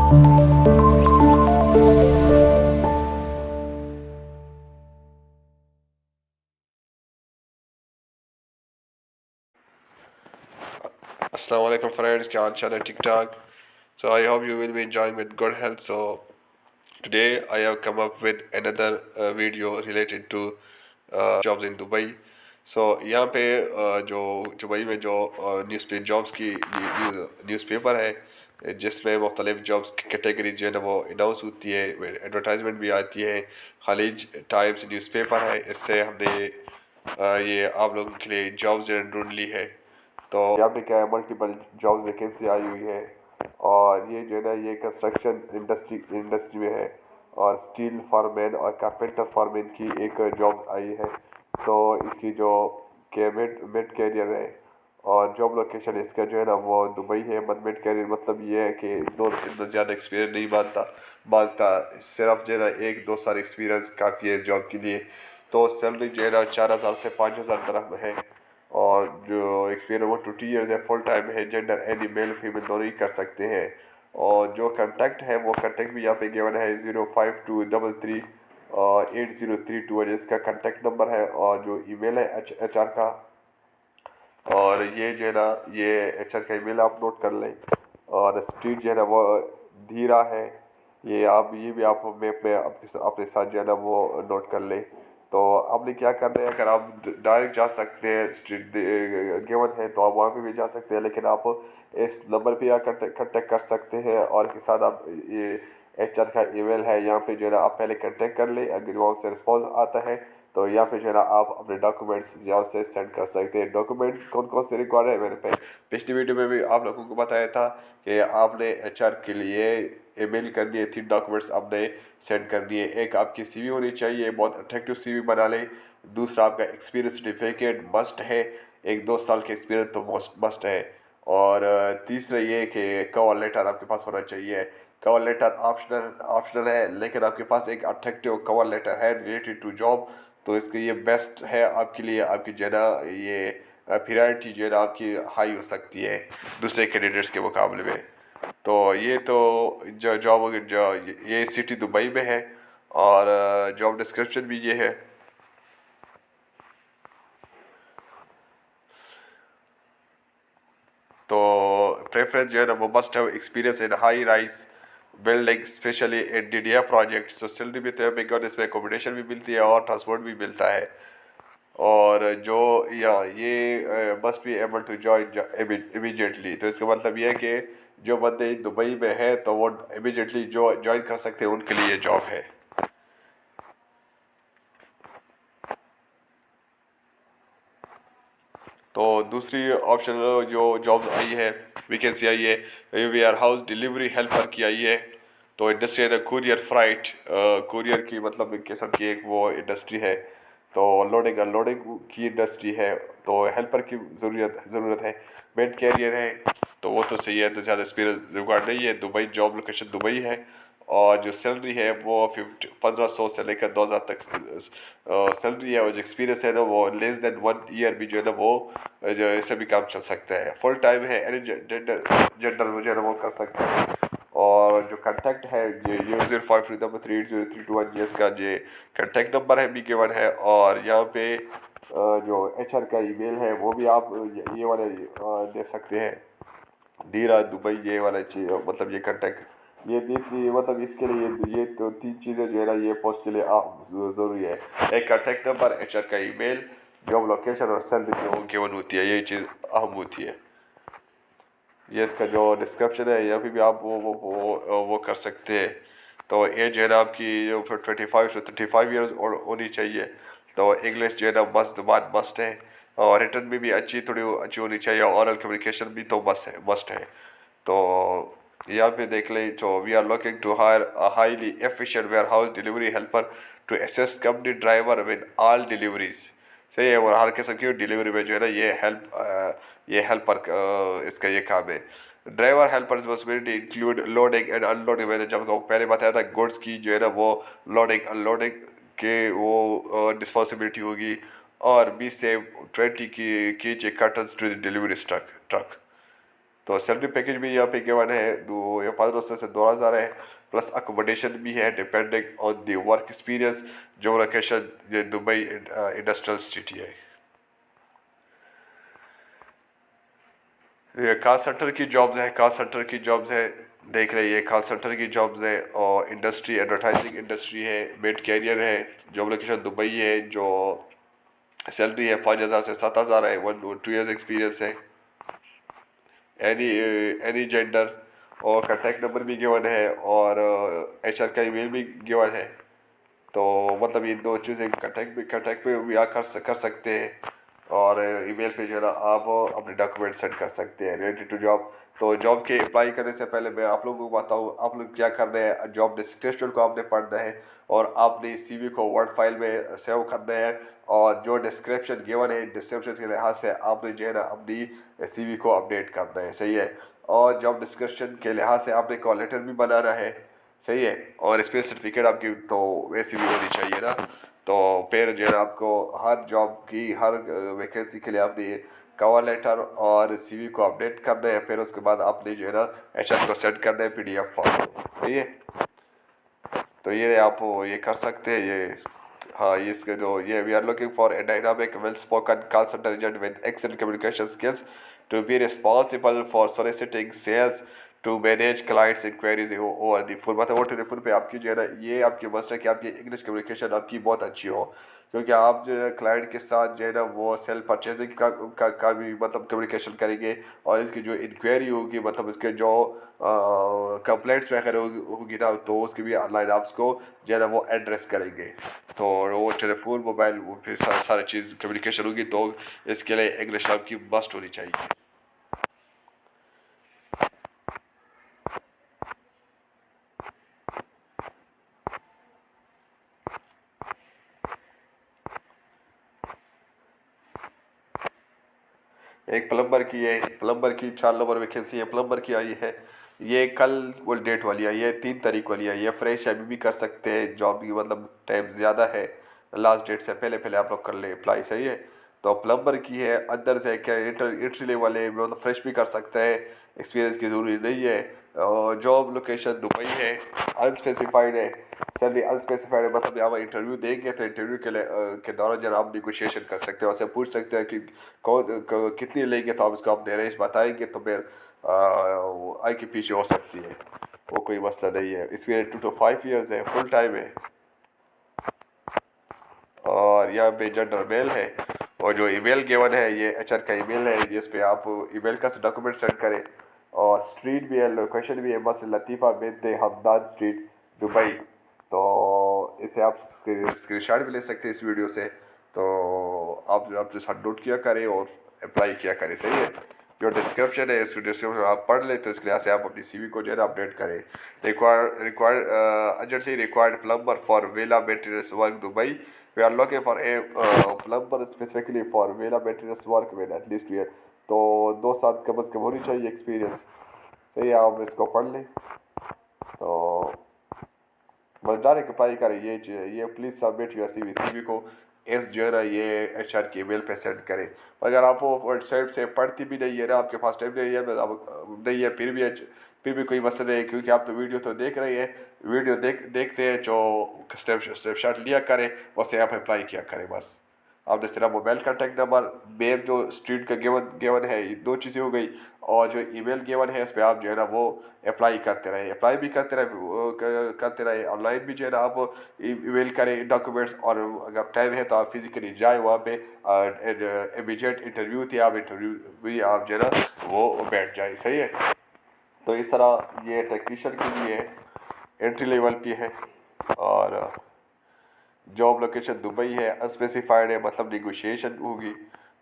Assalamu alaikum friends, क्या हाल चाल है ठीक ठाक. So I hope you will be enjoying with good health. So today I have come up with another video related to jobs in Dubai. So यहाँ पे जो Dubai में जो जॉब्स की न्यूज़पेपर है जिसमें मुख्तलिफ जॉब्स की कैटेगरीज जो है ना वो अनाउंस होती है, एडवर्टाइजमेंट भी आती है. खालिज टाइम्स न्यूज़पेपर है, इससे हमने ये आप लोगों के लिए जॉब्स जो है ढूंढ ली है. तो यहाँ पे क्या है, मल्टीपल जॉब वैकेंसी आई हुई है और ये जो है ना ये कंस्ट्रक्शन इंडस्ट्री में है और स्टील फॉरमैन और कारपेंटर फॉरमैन की एक जॉब आई है. तो इसकी जो के मिड कैरियर है और जॉब लोकेशन इसका जो है ना वो दुबई है. मिड कैरियर मतलब ये है कि इतना ज़्यादा एक्सपीरियंस नहीं मांगता, सिर्फ जो है ना 1-2 साल एक्सपीरियंस काफ़ी है इस जॉब के लिए. तो सैलरी जो है ना 4,000 से 5,000 तरफ है और जो एक्सपीरियंस वो 2 ईयर्स है. फुल टाइम है, जेंडर एनी मेल फीमेल दोनों ही कर सकते हैं. और जो कांटेक्ट है वो कांटेक्ट भी यहाँ पे गिवन है 0523338032 इसका कांटेक्ट नंबर है और जो ईमेल है एच आर का. और ये जो है ना ये एच आर का ईमेल आप नोट कर लें. और स्ट्रीट जो है ना वो धीरा है, ये भी आप मैप में अपने साथ जो है ना वो नोट कर लें. तो आपने क्या करना है, अगर आप डायरेक्ट जा सकते हैं स्ट्रीट गिवन है तो आप वहाँ पे भी जा सकते हैं, लेकिन आप इस नंबर पे या कांटेक्ट कर सकते हैं. और इसके साथ आप ये एच आर का ईमेल है, यहाँ पे जो है ना आप पहले कांटेक्ट कर लें. अगर वहाँ से रिस्पॉन्स आता है तो यहाँ पे जो है ना आप अपने डॉक्यूमेंट्स यहाँ से सेंड कर सकते हैं. डॉक्यूमेंट्स कौन कौन से रिक्वायर्ड है, मैंने पिछली वीडियो में भी आप लोगों को बताया था कि आपने एचआर के लिए ईमेल करनी है, 3 डॉक्यूमेंट्स आपने सेंड करनी है. एक आपकी सीवी होनी चाहिए, बहुत अट्रैक्टिव सीवी बना लें. दूसरा आपका एक्सपीरियंस सर्टिफिकेट मस्ट है, 1-2 साल के एक्सपीरियंस तो मस्ट है. और तीसरा ये कि कवर लेटर आपके पास होना चाहिए. कवर लेटर ऑप्शनल है, लेकिन आपके पास एक अट्रैक्टिव कवर लेटर है रिलेटेड टू जॉब तो इसके ये बेस्ट है आपके लिए. आपकी जो है ना ये प्रायोरिटी जो है ना आपकी हाई हो सकती है दूसरे कैंडिडेट्स के मुकाबले में. तो ये तो जो जॉब जो ये सिटी दुबई में है और जॉब डिस्क्रिप्शन भी ये है. तो प्रेफरेंस जो है ना वो must have experience in high rise building specially in DDA project. तो सैलरी भी तो है, इसमें अकोमोडेशन भी मिलती है और ट्रांसपोर्ट भी मिलता है. और जो या ये must be able to join immediately. तो इसका मतलब ये है कि जो बंदे दुबई में है तो वो इमीडिएटली जो ज्वाइन कर सकते हैं उनके लिए जॉब है. तो दूसरी ऑप्शन जो जॉब आई है वैकेंसी आई है वेयर हाउस डिलीवरी हेल्पर की आई है. तो इंडस्ट्री है कुरियर फ्राइट, कुरियर की मतलब एक किस्म की एक वो इंडस्ट्री है. तो लोडिंग अनलोडिंग की इंडस्ट्री है. तो हेल्पर की ज़रूरत है. मेड कैरियर है तो वो तो सही है, तो ज़्यादा एक्सपीरियंस रिक्वायर्ड नहीं है. दुबई जॉब लोकेशन दुबई है और जो सैलरी है वो 1500 से लेकर 2000 तक सैलरी है. और जो एक्सपीरियंस है ना वो लेस देन 1 ईयर भी जो है ना वो जो ऐसे भी काम चल सकता है. फुल टाइम है, एनी जेंडर जो है ना वो कर सकते हैं. और जो कांटेक्ट है ये 05338032 का जो कांटेक्ट नंबर है भी गिवन है. और यहाँ पे जो एच आर का ईमेल है वो भी आप ये वाले दे सकते हैं. दीरा दुबई ये वाला चीज मतलब ये कांटेक्ट ये तीसरी मतलब इसके लिए ये तो 3 चीज़ें जो है ना ये पोस्ट के लिए ज़रूरी है. एक कांटेक्ट नंबर, एच आर का ईमेल, जॉब लोकेशन और सैलरी जो गिवन होती है, ये चीज़ अहम होती है. ये इसका जो डिस्क्रिप्शन है यहाँ पे भी आप वो कर सकते हैं. तो एज जो है ना आपकी जो 25 से 35 ईयर्स होनी चाहिए. तो इंग्लिश जो है ना मस्त ज़ुबान मस्ट है और रिटर्न में भी थोड़ी अच्छी होनी चाहिए. ऑरल कम्युनिकेशन भी तो मस्ट है. तो यहाँ पे देख लें तो we are looking to hire a highly efficient warehouse delivery helper to assist company driver with all deliveries. सही है. और हर किस्म की डिलीवरी में जो है ना ये हेल्पर इसका ये काम है. Driver helper responsibility include loading and unloading. मैंने जब पहले बताया था गुड्स की जो है ना वो लोडिंग अनलोडिंग के वो रिस्पॉन्सिबिलिटी होगी. और 20 से 20 की कीजिए cartons to the delivery truck. तो सैलरी पैकेज भी यहाँ पे गिवन है, 1500 से 2000 है, प्लस अकोमोडेशन भी है depending on the work experience. जो लोकेशन ये दुबई इंडस्ट्रियल सिटी है। ये कॉल सेंटर की जॉब्स है, कॉल सेंटर की जॉब्स है, देख रहे ये कॉल सेंटर की जॉब्स है, और इंडस्ट्री एडवर्टाइजिंग इंडस्ट्री है, मिड कैरियर है, जॉब लोकेशन दुबई है, जो सैलरी है 5000 से 7000 है, 1 2 ईयर्स एक्सपीरियंस है, एनी जेंडर, और कॉन्टैक्ट नंबर भी गिवन है, और एचआर का ईमेल भी गिवन है। तो मतलब ये दो चीज़ें कॉन्टैक्ट पे भी कर सकते हैं, और ईमेल पे जो है ना आप अपने डॉक्यूमेंट सेंड कर सकते हैं रिलेटेड टू जॉब। तो जॉब के अप्लाई करने से पहले मैं आप लोगों को बताऊँ, आप लोग क्या करना है, जॉब डिस्क्रिप्शन को आपने पढ़ना है, और आपने सीवी को वर्ड फाइल में सेव करना है, और जो डिस्क्रिप्शन गिवन है डिस्क्रिप्शन के लिहाज से आपने जो है ना अपनी सीवी को अपडेट करना है, सही है। और जॉब डिस्क्रिप्शन के लिहाज से आपने कॉल लेटर भी बनाना है, सही है, और इस पर सर्टिफिकेट आपकी तो वैसी भी होनी चाहिए ना। तो फिर जो है आपको हर जॉब की हर वैकेंसी के लिए आपने कवर लेटर और सीवी को अपडेट करना है, फिर उसके बाद आपने जो है ना एचआर को सेंड करना है पीडीएफ फॉर्म, सही है। तो ये आप ये कर सकते हैं ये। हाँ, ये इसके जो ये we are looking for a dynamic well spoken call centre agent with excellent communication skills to be responsible for soliciting sales to manage clients inquiries over the phone. मतलब वो टेलीफोन पे आपकी जो है ना ये आपकी मस्ट है कि आपकी इंग्लिश कम्युनिकेशन आपकी बहुत अच्छी हो, क्योंकि आप जो है क्लाइंट के साथ जो है ना वो सेल परचेजिंग का भी मतलब कम्युनिकेशन करेंगे, और इसकी जो इंक्वायरी होगी मतलब इसके जो कंप्लेंट्स वगैरह होगी ना, तो उसकी भी ऑनलाइन आप उसको जो है ना वो एड्रेस करेंगे। तो वो टेलीफोन मोबाइल वो फिर सारी चीज़ कम्युनिकेशन होगी, तो इसके लिए इंग्लिश आपकी मस्ट होनी चाहिए। एक प्लम्बर की है, प्लम्बर की 4 नंबर वैकेंसी है, प्लम्बर की आई है, ये कल वो डेट वाली आई है, 3 तारीख वाली आई है, फ्रेश अभी भी कर सकते हैं, जॉब की मतलब टाइम ज़्यादा है, लास्ट डेट से पहले पहले आप लोग कर ले अप्लाई, सही है। तो प्लम्बर की है, अंदर से क्या एंट्री लेवल वाले मतलब फ्रेश भी कर सकते हैं, एक्सपीरियंस की ज़रूरी नहीं है, और जॉब लोकेशन दुबई है, अनस्पेसिफाइड है, सैलरी अनस्पेसिफाइड है, मतलब यहाँ इंटरव्यू देंगे तो इंटरव्यू के लिए के दौरान जरा आप निगोशिएशन कर सकते हो, उससे पूछ सकते हैं कि कितनी लेंगे, तो आप उसको अपने रेंज बताएंगे तो फिर आई के पीछे हो सकती है, वो कोई मसला नहीं है। इसमें 2 to 5 years है, फुल टाइम है, और यहाँ पे जेंडर मेल है, और जो ईमेल गिवन है ये एचआर का ईमेल है, जिस पे आप ईमेल का डॉक्यूमेंट सेंड करें, और स्ट्रीट भी है, लोकेशन भी है, बस लतीफ़ा बिनते हमदान स्ट्रीट दुबई। तो इसे आप स्क्रीनशॉट भी ले सकते हैं इस वीडियो से, तो आप जो साथ नोट किया करें और अप्लाई किया करें, सही है। जो डिस्क्रिप्शन है इस डिस्क्रिप्शन आप पढ़ लें, तो इसके लिहाज से आप अपनी सीवी को जो है अपडेट करें। Required urgently required plumber for वेला maintenance work Dubai. We are looking for a plumber specifically for villa maintenance work with at least year। तो 2 साल कम से कम होनी चाहिए एक्सपीरियंस, सही है, आप इसको पढ़ लें। तो बस डायरेक्ट अप्लाई करें, ये please submit your CV, CV को इस जो है ना ये एचआर की ईमेल पे सेंड करें। अगर आप वो वेबसाइट से पढ़ती भी नहीं है ना, आपके पास टाइम नहीं है, नहीं है, फिर भी कोई मसला नहीं है, क्योंकि आप तो वीडियो तो देख रहे हैं, वीडियो देखते हैं, जो स्नैपशॉट लिया करें, वैसे आप अप्लाई किया करें। बस आपने सिर्फ मोबाइल कॉन्टैक्ट नंबर, मेल जो स्ट्रीट का गिवन है, ये 2 चीज़ें हो गई, और जो ईमेल गिवन है इस पर आप जो है ना वो अप्लाई करते रहे, अप्लाई भी करते रहे, ऑनलाइन भी जो है ना आप ईमेल करें डॉक्यूमेंट्स, और अगर टाइम है तो आप फिजिकली जाए वहाँ पे, इमीडिएट इंटरव्यू थी, आप इंटरव्यू भी आप जो है ना वो बैठ जाए, सही है। तो इस तरह ये टेक्नीशियन के लिए एंट्री लेवल की है, और जॉब लोकेशन दुबई है, अनस्पेसिफाइड है, मतलब निगोशिएशन होगी,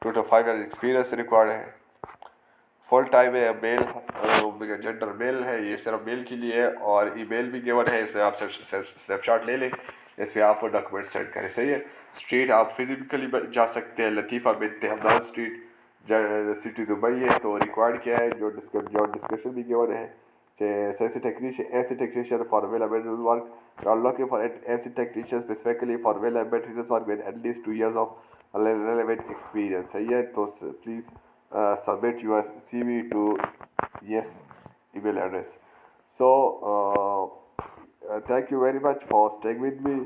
2 to 5 years एक्सपीरियंस रिक्वायर्ड है, फुल टाइम है, मेल जेंडर मेल है, ये सिर्फ मेल के लिए है, और ईमेल भी गिवन है, इसे आप स्नैपशॉट ले लें, इस पर आप डॉक्यूमेंट सेंड करें, सही है। स्ट्रीट आप फिजिकली जा सकते हैं, लतीफ़ा बिनते हमदान स्ट्रीट सिटी दुबई है। तो रिक्वायर्ड क्या है, जो डिस्कशन भी गिवन है, AC technician for well maintenance work, we are looking for an AC technician specifically for well maintenance work with at least 2 years of relevant experience, सही है। तो please submit your CV to yes email address. So thank you very much for staying with me.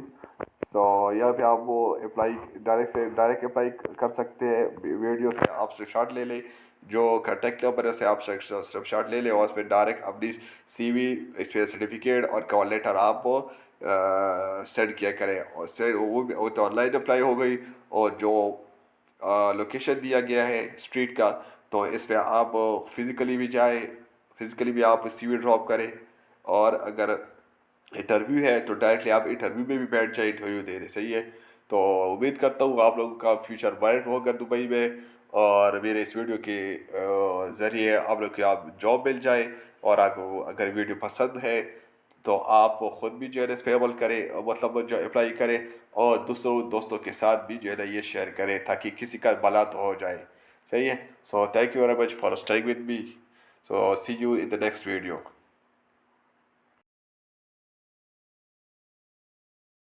तो यहाँ पे आप वो apply direct apply कर सकते हैं। वीडियो से आप स्नैपशॉट ले लें, जो कॉन्टैक्ट नंबर है से आप स्नैपशॉट ले लें और उस पर डायरेक्ट अपनी सीवी, इस पर सर्टिफिकेट और कॉल लेटर आप सेंड किया करें। और सेंड वो तो ऑनलाइन अप्लाई हो गई। और जो लोकेशन दिया गया है स्ट्रीट का, तो इस पर आप फिज़िकली भी जाए, फिज़िकली भी आप सीवी ड्रॉप करें। और अगर इंटरव्यू है तो डायरेक्टली आप इंटरव्यू में भी बैठ जाए, इंटरव्यू दे दे। सही है। तो उम्मीद करता हूँ आप लोगों का फ्यूचर ब्राइट होगा दुबई में, और मेरे इस वीडियो के ज़रिए आप लोग को आप जॉब मिल जाए। और आपको अगर वीडियो पसंद है तो आप ख़ुद भी जो है इस पर अमल करें, मतलब जो अप्लाई करें, और दूसरों दोस्तों के साथ भी जो है ना ये शेयर करें, ताकि किसी का भला तो हो जाए। सही है। So thank you very much for staying with me. So see you in the next video.